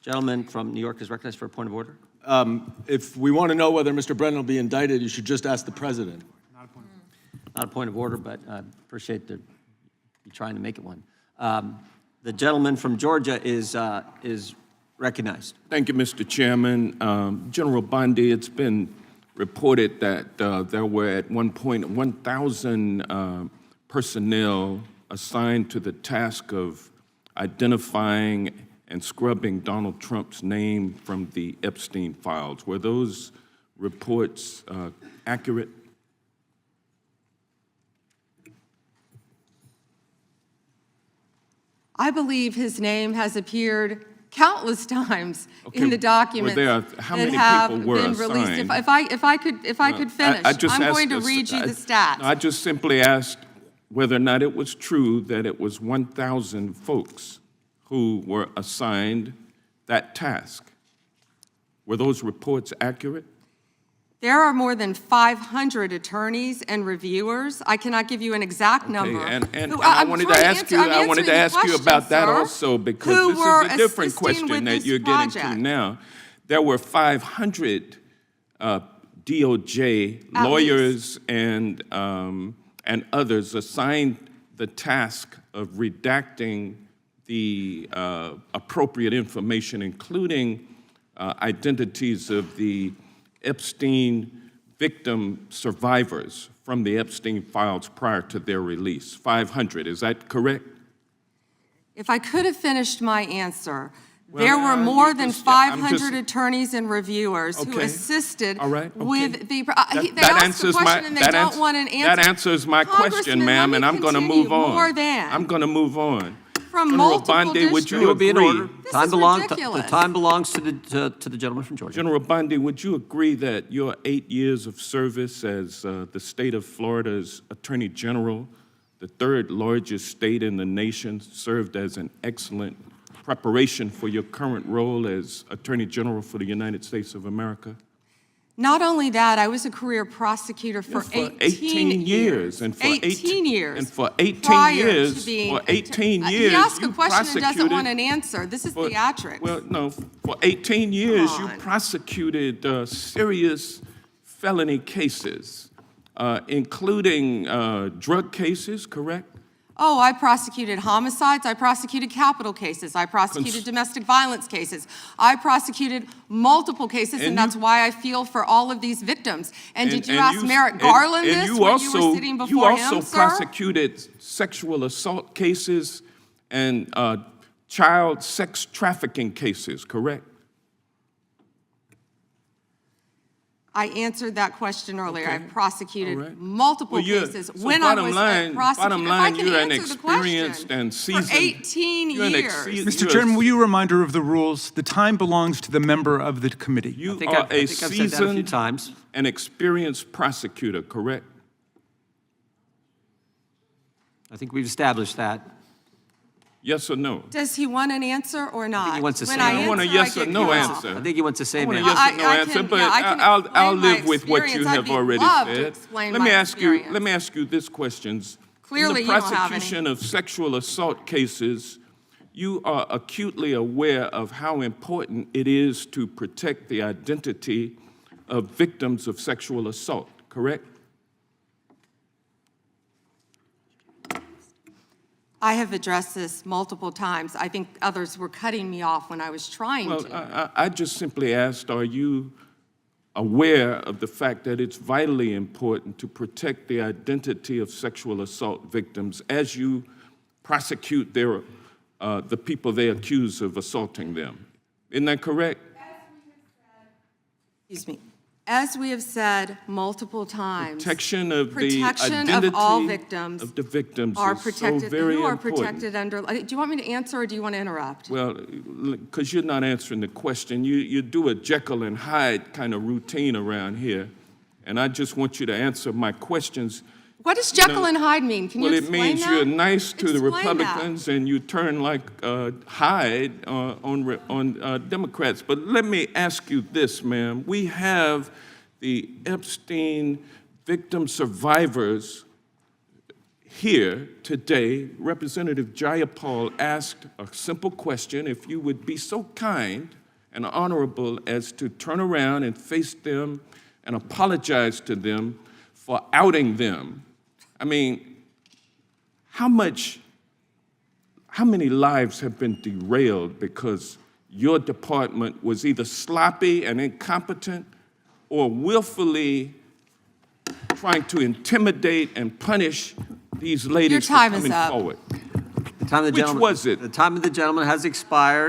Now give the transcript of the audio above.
Gentleman from New York is recognized for a point of order. If we want to know whether Mr. Brennan will be indicted, you should just ask the president. Not a point of order, but I appreciate you trying to make it one. The gentleman from Georgia is recognized. Thank you, Mr. Chairman. General Bondi, it's been reported that there were at one point 1,000 personnel assigned to the task of identifying and scrubbing Donald Trump's name from the Epstein files. Were those reports accurate? I believe his name has appeared countless times in the documents how that many have people were been released. assigned? If I could finish, I'm going to read you the stats. I just simply asked whether or not it was true that it was 1,000 folks who were assigned that task. Were those reports accurate? There are more than 500 attorneys and reviewers. I cannot give you an exact number. And I wanted to ask you about that also, because this is a different question that you're getting to now. There were 500 DOJ lawyers and others assigned the task of redacting the appropriate information, including identities of the Epstein victim survivors from the Epstein files prior to their release. 500, is that correct? If I could have finished my answer, there were more than 500 attorneys and reviewers who assisted with the. They asked the question and they don't want an answer. That answers my question, ma'am, and I'm going to move on. I'm going to move on. From General Bondi, would you agree? The time belongs to the gentleman from Georgia. General Bondi, would you agree that your 8 years of service as the state of Florida's Attorney General, the third largest state in the nation, served as an excellent preparation for your current role as Attorney General for the United States of America? Not only that, I was a career prosecutor for 18 years. And for 18 years. And for 18 years, he you asked a question and doesn't want prosecuted. an answer. This is theatrics. Well, no, for 18 years, you prosecuted serious felony cases, including drug cases, correct? Oh, I prosecuted homicides, I prosecuted capital cases, I prosecuted domestic violence cases, I prosecuted multiple cases, and that's why I feel for all of these victims. And did you ask Merrick Garland this when you were sitting before him, sir? You also prosecuted sexual assault cases and child sex trafficking cases, correct? I answered that question earlier. I prosecuted multiple cases when I was a prosecutor. Bottom line, you're an experienced and seasoned. For 18 years. Mr. Chairman, will you remind her of the rules? The time belongs to the member of the committee. You are a seasoned and experienced prosecutor, correct? I think we've established that. Yes or no? Does he want an answer or not? I think he wants to say I want a yes or no answer. I think he wants to say I want a yes or no answer, but I'll live with what you have already said. Let me ask you this question. Clearly, in the prosecution of sexual assault cases, you are acutely aware of how important it is to protect the identity of victims of sexual assault, correct? I have addressed this multiple times. I think others were cutting me off when I was trying to. Well, I just simply asked, are you aware of the fact that it's vitally important to protect the identity of sexual assault victims as you prosecute the people they accuse of assaulting them? Isn't that correct? Excuse me. As we have said multiple times, protection of the identity of all victims of the victims are is protected. so very who are important. protected under? Do you want me to answer or do you want to interrupt? Well, because you're not answering the question. You do a Jekyll and Hyde kind of routine around here, and I just want you to answer my questions. What does Jekyll and Hyde mean? Can you explain that? Well, it means you're nice to the Republicans and you turn like Hyde on Democrats. But let me ask you this, ma'am. We have the Epstein victim survivors here today, Representative Jayapal asked a simple question. If you would be so kind and honorable as to turn around and face them and apologize to them for outing them. I mean, how many lives have been derailed because your department was either sloppy and incompetent or willfully trying to intimidate and punish these ladies Your time for is coming up. forward? The time of the Which gentleman, was it? The time of the gentleman has expired.